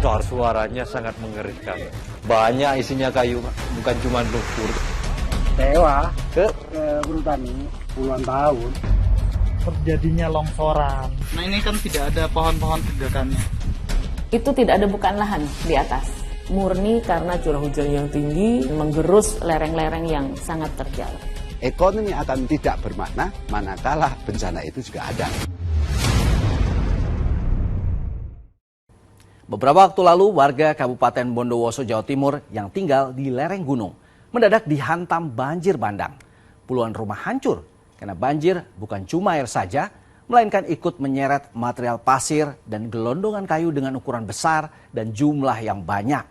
Suaranya sangat mengerikan. Banyak isinya kayu, bukan cuma lumpur. Tewa ke Brutani puluhan tahun. Terjadinya longsoran. Nah ini kan tidak ada pohon-pohon tegakannya. Itu tidak ada bukaan lahan di atas. Murni karena curah hujan yang tinggi menggerus lereng-lereng yang sangat terjal. Ekonomi akan tidak bermakna manakala bencana itu juga ada. Beberapa waktu lalu, warga Kabupaten Bondowoso, Jawa Timur yang tinggal di lereng gunung mendadak dihantam banjir bandang. Puluhan rumah hancur karena banjir bukan cuma air saja, melainkan ikut menyeret material pasir dan gelondongan kayu dengan ukuran besar dan jumlah yang banyak.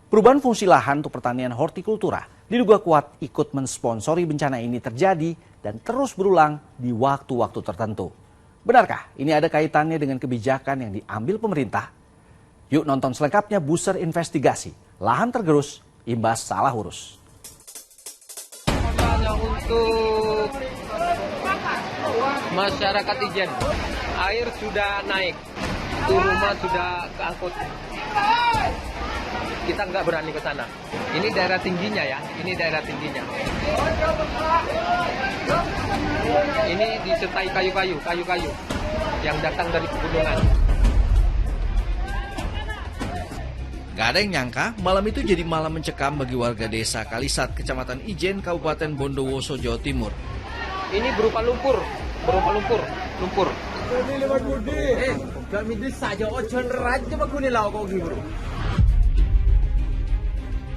Perubahan fungsi lahan untuk pertanian hortikultura diduga kuat ikut mensponsori bencana ini terjadi dan terus berulang di waktu-waktu tertentu. Benarkah ini ada kaitannya dengan kebijakan yang diambil pemerintah? Yuk nonton selengkapnya Buser Investigasi, lahan tergerus, imbas salah urus. Untuk masyarakat Ijen, air sudah naik, itu rumah sudah keangkut. Kita nggak berani ke sana. Ini daerah tingginya ya, ini daerah tingginya. Ini disertai kayu-kayu yang datang dari pegunungan. Gak ada yang nyangka malam itu jadi malam mencekam bagi warga desa Kalisat, Kecamatan Ijen, Kabupaten Bondowoso, Jawa Timur. Ini berupa lumpur.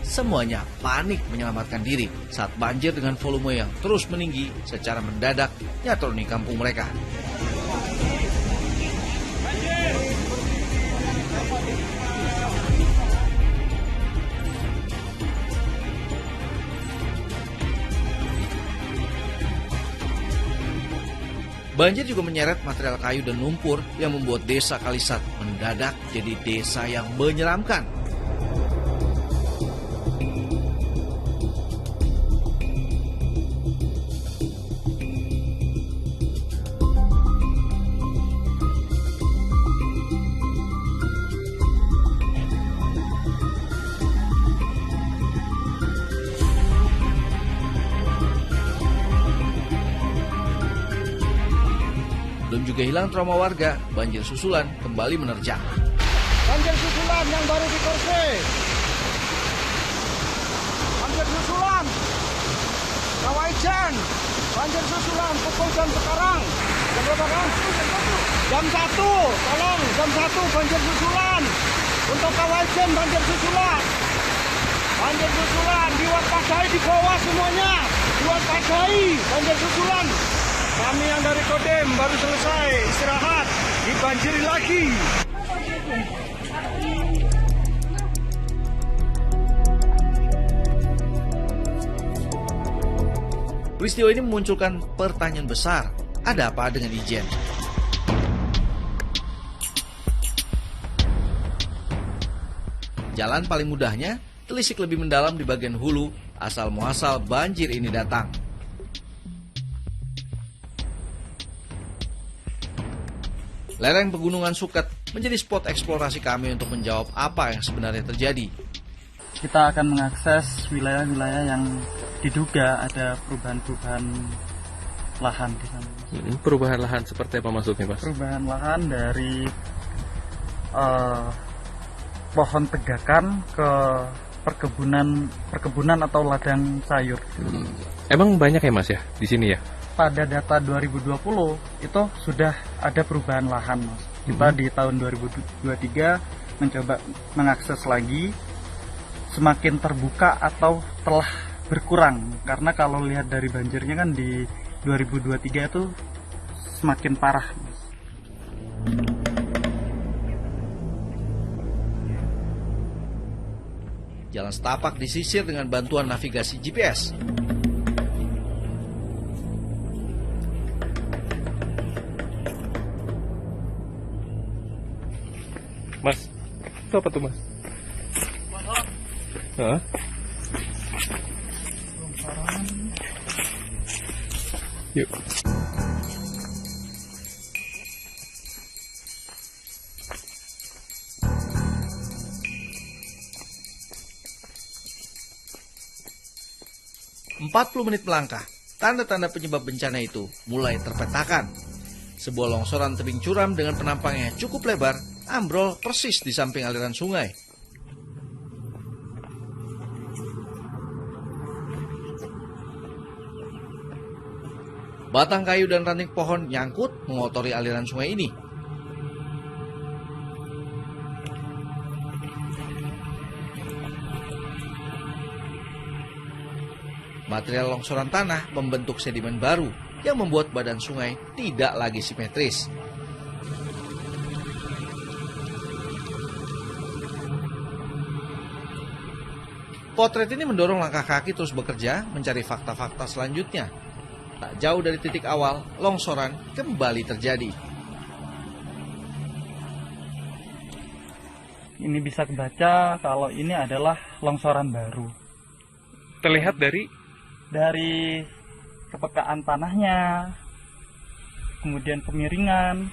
Semuanya panik menyelamatkan diri saat banjir dengan volume yang terus meninggi secara mendadak nyatroni kampung mereka. Banjir juga menyeret material kayu dan lumpur yang membuat desa Kalisat mendadak jadi desa yang menyeramkan. Belum juga hilang trauma warga, banjir susulan kembali menerjang. Banjir susulan yang baru di Korse. Banjir susulan. Kawaijen. Banjir susulan pukul jam sekarang. Jam berapa kan? Jam 1. Tolong jam 1 banjir susulan. Untuk Kawaijen banjir susulan. Banjir susulan diwaspadai di bawah semuanya. Diwaspadai banjir susulan. Kami yang dari Kodim baru selesai istirahat, dibanjiri lagi. Peristiwa ini memunculkan pertanyaan besar, ada apa dengan Ijen? Jalan paling mudahnya, telisik lebih mendalam di bagian hulu, asal muasal banjir ini datang. Lereng Pegunungan Suket menjadi spot eksplorasi kami untuk menjawab apa yang sebenarnya terjadi. Kita akan mengakses wilayah-wilayah yang diduga ada perubahan-perubahan lahan di sana. Perubahan lahan seperti apa maksudnya, Mas? Perubahan lahan dari pohon tegakan ke perkebunan atau ladang sayur. Emang banyak ya, Mas ya di sini ya? Pada data 2020 itu sudah ada perubahan lahan, Mas. Kita di tahun 2023 mencoba mengakses lagi, semakin terbuka atau telah berkurang. Karena kalau lihat dari banjirnya kan di 2023 itu semakin parah, Mas. Jalan setapak disisir dengan bantuan navigasi GPS. Mas, itu apa tuh, Mas? Hah? Yuk. 40 menit melangkah, tanda-tanda penyebab bencana itu mulai terpetakan. Sebuah longsoran tebing curam dengan penampangnya cukup lebar ambrol persis di samping aliran sungai. Batang kayu dan ranting pohon nyangkut mengotori aliran sungai ini. Material longsoran tanah membentuk sedimen baru yang membuat badan sungai tidak lagi simetris. Potret ini mendorong langkah kaki terus bekerja mencari fakta-fakta selanjutnya. Tak jauh dari titik awal, longsoran kembali terjadi. Ini bisa kebaca kalau ini adalah longsoran baru. Terlihat Dari kepekaan tanahnya, kemudian kemiringan,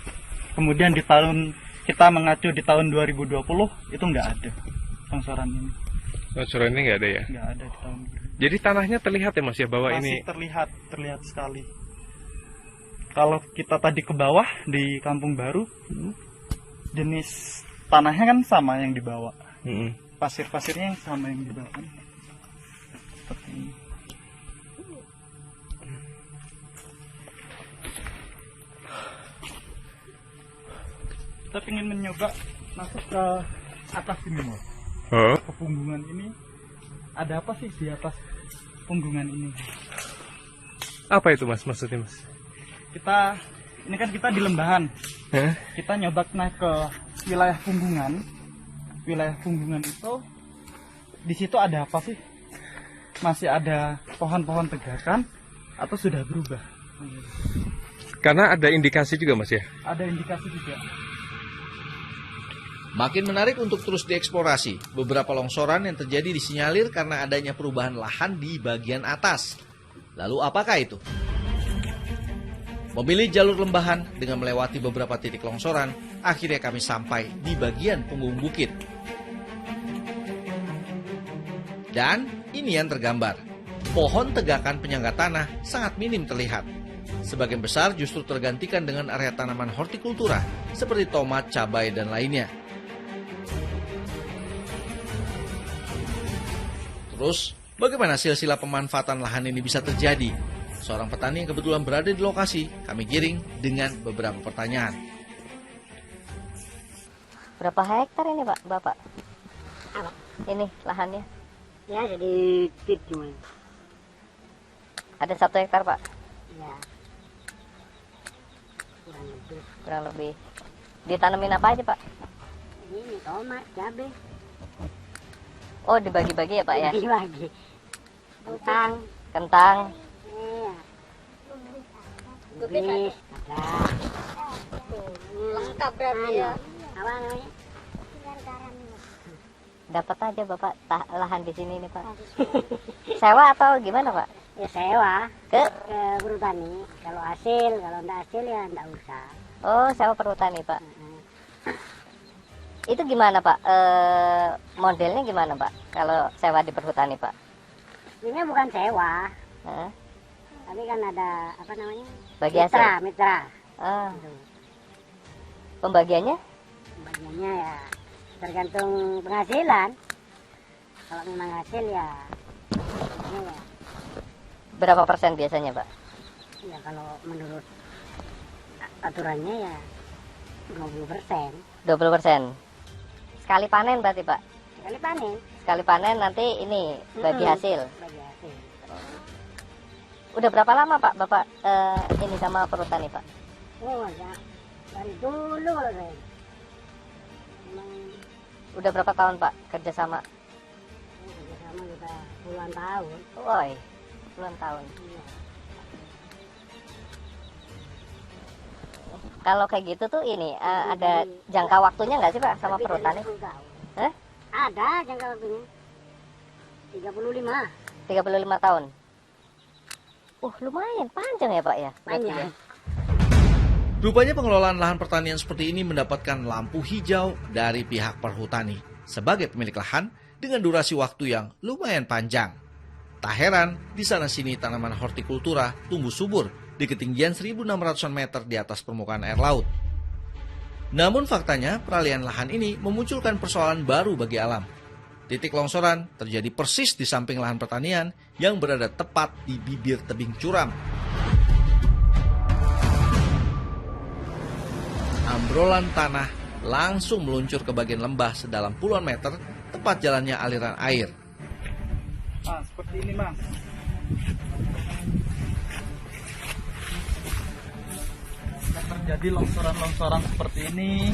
kemudian kita mengacu di tahun 2020 itu nggak ada longsoran ini. longsoran ini nggak ada ya? Nggak ada di tahun 2020. Jadi tanahnya terlihat ya Mas ya bahwa Masih ini terlihat sekali. Kalau kita tadi ke bawah di Kampung Baru, jenis tanahnya kan sama yang dibawa. Pasir-pasirnya yang sama yang dibawa. Seperti ini. Kita ingin mencoba masuk ke atas ini, Mas. Ke punggungan ini. Ada apa sih di atas punggungan ini? Apa itu Mas maksudnya Mas? Ini kan kita di lembahan. Kita nyoba naik ke wilayah punggungan. Wilayah punggungan itu di situ ada apa sih? Masih ada pohon-pohon tegakan atau sudah berubah? Karena ada indikasi juga Mas ya? Ada indikasi juga. Makin menarik untuk terus dieksplorasi. Beberapa longsoran yang terjadi disinyalir karena adanya perubahan lahan di bagian atas. Lalu apakah itu? Memilih jalur lembahan dengan melewati beberapa titik longsoran, akhirnya kami sampai di bagian punggung bukit. Dan ini yang tergambar. Pohon tegakan penyangga tanah sangat minim terlihat. Sebagian besar justru tergantikan dengan area tanaman hortikultura seperti tomat, cabai, dan lainnya. Terus, bagaimana silsilah pemanfaatan lahan ini bisa terjadi? Seorang petani yang kebetulan berada di lokasi, kami giring dengan beberapa pertanyaan. Berapa hektar ini Pak, Bapak? Apa? Ini lahannya? Ya sedikit cuma. Ada 1 hektar Pak? Ya. Kurang lebih. Ditanemin apa aja Pak? Ini tomat, cabai. Oh dibagi-bagi ya Pak ya? Dibagi. Kentang. Iya. Kubis, ada. Lengkap berarti ya? Apa namanya? Dapat aja Bapak lahan di sini nih Pak. Sewa atau gimana Pak? Ya sewa Ke perhutani. Kalau enggak hasil ya enggak usah. Oh sewa perhutani Pak. Itu gimana Pak? Modelnya gimana Pak? Kalau sewa di perhutani Pak? Ini bukan sewa. Hah? Tapi kan ada apa namanya? Bagi hasil? Mitra. Ah. Pembagiannya? Pembagiannya ya tergantung penghasilan. Kalau memang hasil ya, ya. Berapa persen biasanya Pak? Ya kalau menurut aturannya ya 20%. 20%. Sekali panen berarti Pak? Sekali panen. Sekali panen nanti ini bagi hasil. Bagi hasil. Udah berapa lama Pak Bapak ini sama perhutani Pak? Oh ya, dari dulu kalau saya. Udah berapa tahun Pak kerjasama? Kerjasama sudah puluhan tahun. Woi, puluhan tahun. Iya. Kalau kayak gitu tuh ini ada jangka waktunya nggak sih Pak sama Lebih dari perhutani? 10 tahun. Hah? Ada jangka waktunya. 35. 35 tahun. Lumayan panjang ya Pak ya? Berarti Panjang. ya? Rupanya pengelolaan lahan pertanian seperti ini mendapatkan lampu hijau dari pihak perhutani sebagai pemilik lahan dengan durasi waktu yang lumayan panjang. Tak heran, di sana-sini tanaman hortikultura tumbuh subur di ketinggian 1.600 meter di atas permukaan air laut. Namun faktanya, peralihan lahan ini memunculkan persoalan baru bagi alam. Titik longsoran terjadi persis di samping lahan pertanian yang berada tepat di bibir tebing curam. Ambrolan tanah langsung meluncur ke bagian lembah sedalam puluhan meter, tepat jalannya aliran air. Nah, seperti ini, Mas. Terjadi longsoran-longsoran seperti ini.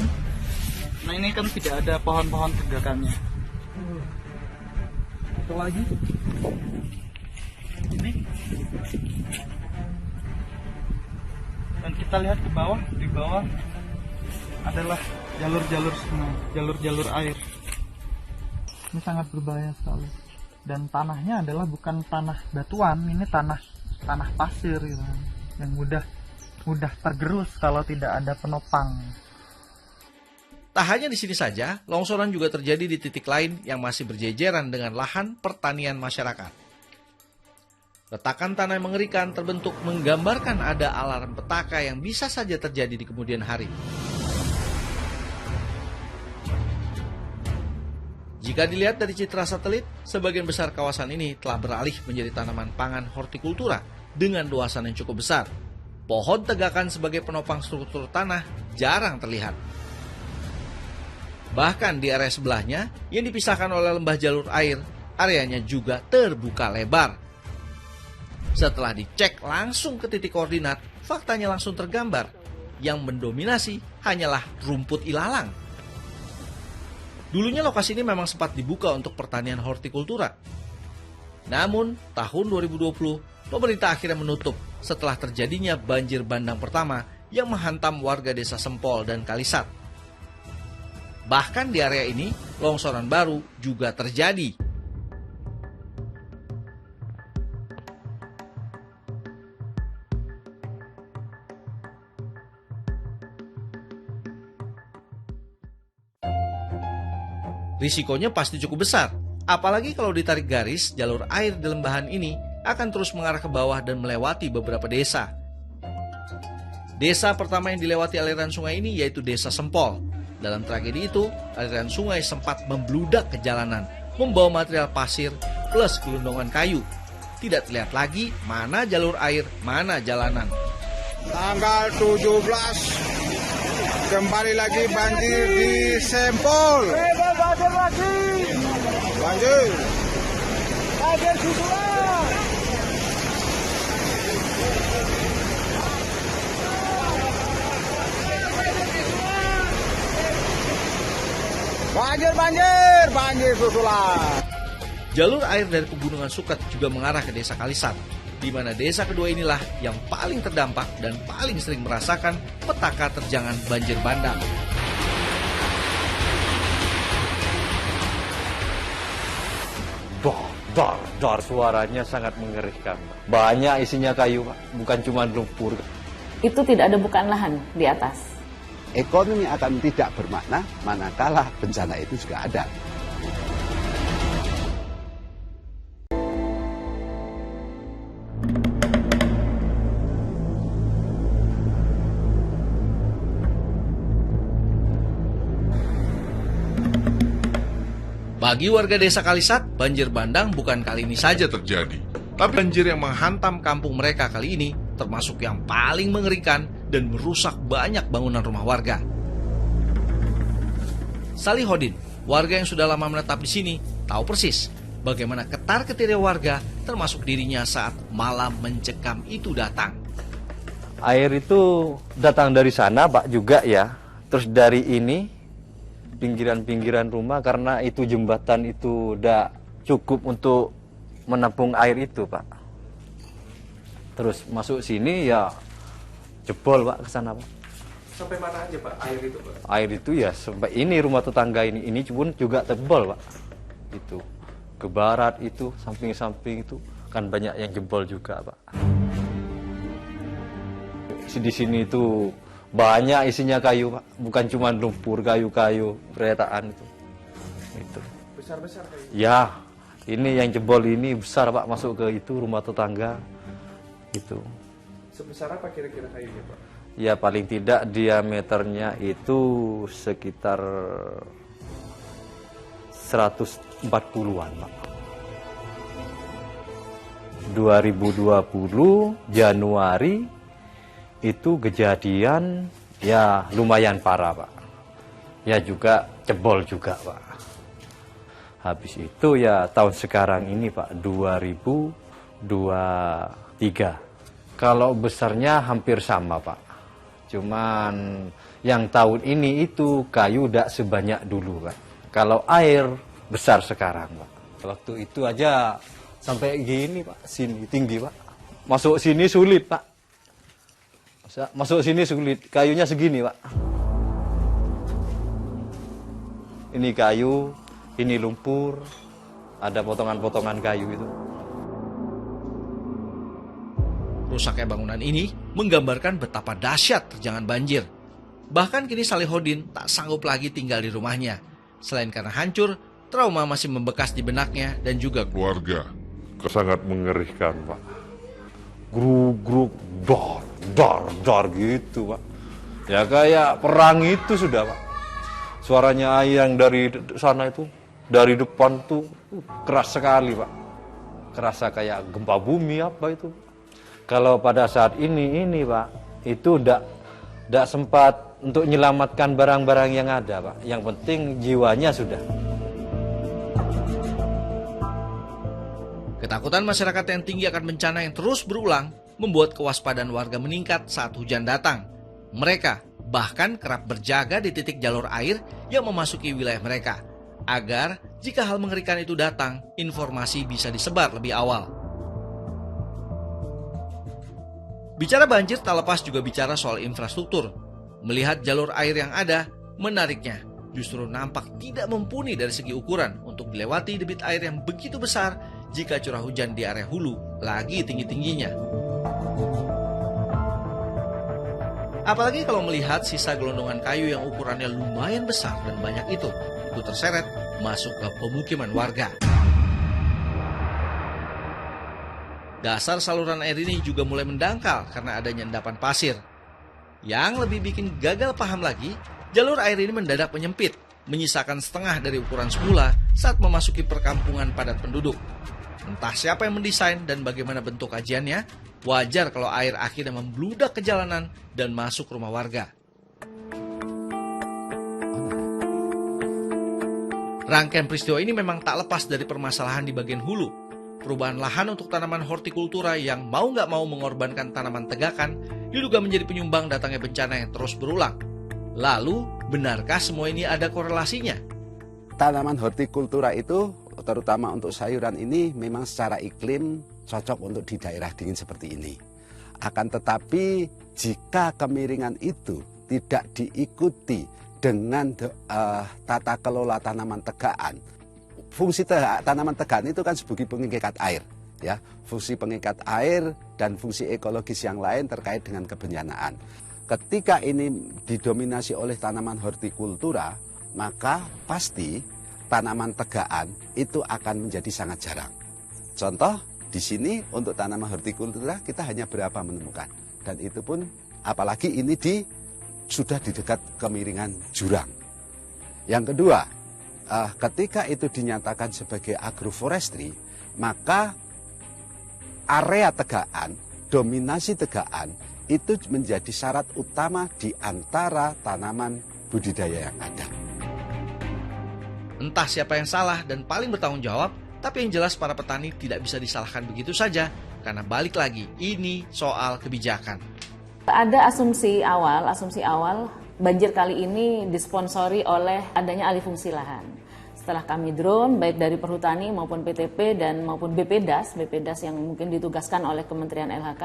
Nah, ini kan tidak ada pohon-pohon tegakannya. Itu lagi. Ini. Dan kita lihat ke bawah, di bawah adalah jalur-jalur sungai, jalur-jalur air. Ini sangat berbahaya sekali. Dan tanahnya adalah bukan tanah batuan, ini tanah pasir gitu, yang mudah tergerus kalau tidak ada penopang. Tak hanya di sini saja, longsoran juga terjadi di titik lain yang masih berjejeran dengan lahan pertanian masyarakat. Retakan tanah yang mengerikan terbentuk menggambarkan ada alarm petaka yang bisa saja terjadi di kemudian hari. Jika dilihat dari citra satelit, sebagian besar kawasan ini telah beralih menjadi tanaman pangan hortikultura dengan luasan yang cukup besar. Pohon tegakan sebagai penopang struktur tanah jarang terlihat. Bahkan di area sebelahnya yang dipisahkan oleh lembah jalur air, areanya juga terbuka lebar. Setelah dicek langsung ke titik koordinat, faktanya langsung tergambar. Yang mendominasi hanyalah rumput ilalang. Dulunya lokasi ini memang sempat dibuka untuk pertanian hortikultura. Namun, tahun 2020, pemerintah akhirnya menutup setelah terjadinya banjir bandang pertama yang menghantam warga desa Sempol dan Kalisat. Bahkan di area ini, longsoran baru juga terjadi. Risikonya pasti cukup besar, apalagi kalau ditarik garis, jalur air di lembahan ini akan terus mengarah ke bawah dan melewati beberapa desa. Desa pertama yang dilewati aliran sungai ini yaitu Desa Sempol. Dalam tragedi itu, aliran sungai sempat membludak ke jalanan, membawa material pasir plus gelondongan kayu. Tidak terlihat lagi mana jalur air, mana jalanan. Tanggal 17 kembali lagi banjir di Sempol. Banjir lagi. Banjir susulan. Banjir susulan. Jalur air dari Pegunungan Suket juga mengarah ke Desa Kalisat, di mana desa kedua inilah yang paling terdampak dan paling sering merasakan petaka terjangan banjir bandang. Dor, suaranya sangat mengerikan. Banyak isinya kayu, Pak. Bukan cuma lumpur. Itu tidak ada bukaan lahan di atas. Ekonomi akan tidak bermakna manakala bencana itu juga ada. Bagi warga desa Kalisat, banjir bandang bukan kali ini saja terjadi. Tapi banjir yang menghantam kampung mereka kali ini termasuk yang paling mengerikan dan merusak banyak bangunan rumah warga. Salihodin, warga yang sudah lama menetap di sini, tahu persis bagaimana ketar-ketirnya warga termasuk dirinya saat malam mencekam itu datang. Air itu datang dari sana, Pak, juga ya. Terus dari ini, pinggiran-pinggiran rumah, karena itu jembatan itu udah cukup untuk menampung air itu, Pak. Terus masuk sini ya jebol, Pak, ke sana, Pak. Sampai mana aja, Pak, air itu, Pak? Air itu ya sampai ini rumah tetangga ini pun juga tebal, Pak. Itu ke barat itu, samping-samping itu kan banyak yang jebol juga, Pak. Di sini itu banyak isinya kayu, Pak. Bukan cuma lumpur, kayu-kayu, peretaan itu. Itu. Besar-besar kayu? Ya, Ini yang jebol ini besar Pak, masuk ke itu rumah tetangga. Gitu. Sebesar apa kira-kira kayunya Pak? Ya paling tidak diameternya itu sekitar 140-an Pak. 2020 Januari itu kejadian ya lumayan parah Pak. Ya juga jebol juga Pak. Habis itu ya tahun sekarang ini Pak 2023. Kalau besarnya hampir sama Pak. Cuman yang tahun ini itu kayu tidak sebanyak dulu Pak. Kalau air besar sekarang Pak. Waktu itu aja sampai gini Pak, sini tinggi Pak. Masuk sini sulit Pak. Masuk sini sulit, kayunya segini Pak. Ini kayu, ini lumpur, ada potongan-potongan kayu itu. Rusaknya bangunan ini menggambarkan betapa dahsyat terjangan banjir. Bahkan kini Salihodin tak sanggup lagi tinggal di rumahnya. Selain karena hancur, trauma masih membekas di benaknya dan juga keluarga. Sangat mengerikan Pak. Gruk-gruk, dar gitu Pak. Ya kayak perang itu sudah Pak. Suaranya air yang dari sana itu, dari depan tuh keras sekali Pak. Kerasa kayak gempa bumi apa itu. Kalau pada saat ini Pak, itu tidak sempat untuk menyelamatkan barang-barang yang ada Pak. Yang penting jiwanya sudah. Ketakutan masyarakat yang tinggi akan bencana yang terus berulang membuat kewaspadaan warga meningkat saat hujan datang. Mereka bahkan kerap berjaga di titik jalur air yang memasuki wilayah mereka, agar jika hal mengerikan itu datang, informasi bisa disebar lebih awal. Bicara banjir tak lepas juga bicara soal infrastruktur. Melihat jalur air yang ada, menariknya justru nampak tidak mumpuni dari segi ukuran untuk dilewati debit air yang begitu besar jika curah hujan di area hulu lagi tinggi-tingginya. Apalagi kalau melihat sisa gelondongan kayu yang ukurannya lumayan besar dan banyak itu terseret masuk ke pemukiman warga. Dasar saluran air ini juga mulai mendangkal karena adanya endapan pasir. Yang lebih bikin gagal paham lagi, jalur air ini mendadak menyempit, menyisakan setengah dari ukuran semula saat memasuki perkampungan padat penduduk. Entah siapa yang mendesain dan bagaimana bentuk kajiannya, wajar kalau air akhirnya membludak ke jalanan dan masuk rumah warga. Rangkaian peristiwa ini memang tak lepas dari permasalahan di bagian hulu. Perubahan lahan untuk tanaman hortikultura yang mau nggak mau mengorbankan tanaman tegakan diduga menjadi penyumbang datangnya bencana yang terus berulang. Lalu, benarkah semua ini ada korelasinya? Tanaman hortikultura itu, terutama untuk sayuran ini, memang secara iklim cocok untuk di daerah dingin seperti ini. Akan tetapi, jika kemiringan itu tidak diikuti dengan tata kelola tanaman tegaan, fungsi tanaman tegaan itu kan sebagai pengikat air, ya, fungsi pengikat air dan fungsi ekologis yang lain terkait dengan kebencanaan. Ketika ini didominasi oleh tanaman hortikultura, maka pasti tanaman tegaan itu akan menjadi sangat jarang. Contoh di sini untuk tanaman hortikultura kita hanya berapa menemukan, dan itu pun apalagi ini sudah di dekat kemiringan jurang. Yang kedua, ketika itu dinyatakan sebagai agroforestry, maka area tegaan, dominasi tegaan itu menjadi syarat utama di antara tanaman budidaya yang ada. Entah siapa yang salah dan paling bertanggung jawab, tapi yang jelas para petani tidak bisa disalahkan begitu saja, karena balik lagi, ini soal kebijakan. Ada asumsi awal banjir kali ini disponsori oleh adanya alih fungsi lahan. Setelah kami drone, baik dari Perhutani maupun PTP dan maupun BPDAS yang mungkin ditugaskan oleh Kementerian LHK,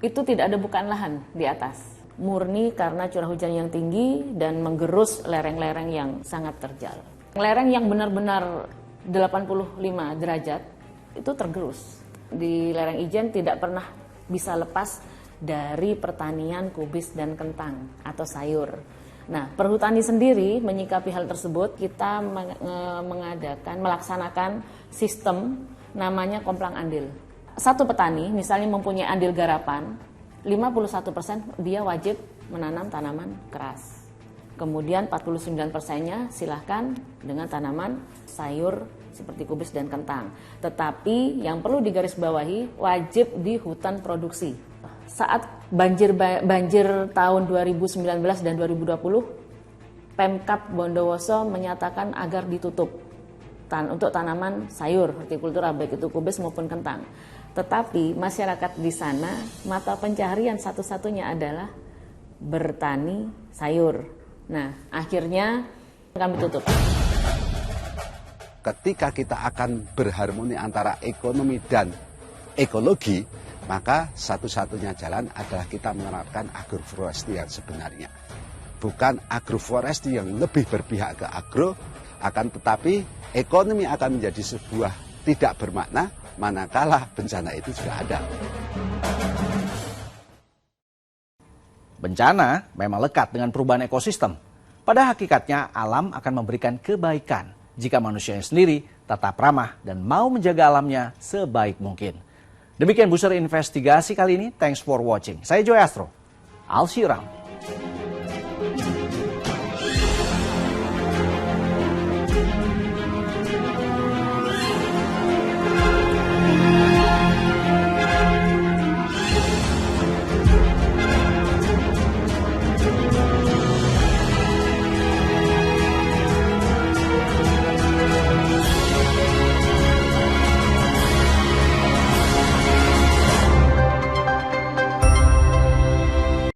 itu tidak ada bukaan lahan di atas. Murni karena curah hujan yang tinggi dan menggerus lereng-lereng yang sangat terjal. Lereng yang benar-benar 85 derajat itu tergerus. Di lereng Ijen tidak pernah bisa lepas dari pertanian kubis dan kentang atau sayur. Nah, perhutani sendiri menyikapi hal tersebut, kita melaksanakan sistem namanya komplang andil. Satu petani misalnya mempunyai andil garapan, 51% dia wajib menanam tanaman keras. Kemudian 49%-nya silahkan dengan tanaman sayur seperti kubis dan kentang. Tetapi yang perlu digarisbawahi wajib di hutan produksi. Saat banjir tahun 2019 dan 2020, Pemkab Bondowoso menyatakan agar ditutup untuk tanaman sayur, hortikultura, baik itu kubis maupun kentang. Tetapi masyarakat di sana mata pencaharian satu-satunya adalah bertani sayur. Nah, akhirnya kami tutup. Ketika kita akan berharmoni antara ekonomi dan ekologi, maka satu-satunya jalan adalah kita menerapkan agroforestry yang sebenarnya. Bukan agroforestry yang lebih berpihak ke agro, akan tetapi ekonomi akan menjadi sebuah tidak bermakna manakala bencana itu juga ada. Bencana memang lekat dengan perubahan ekosistem. Pada hakikatnya, alam akan memberikan kebaikan jika manusianya sendiri tetap ramah dan mau menjaga alamnya sebaik mungkin. Demikian Buser Investigasi kali ini. Thanks for watching. Saya Joy Astro. I'll see you around.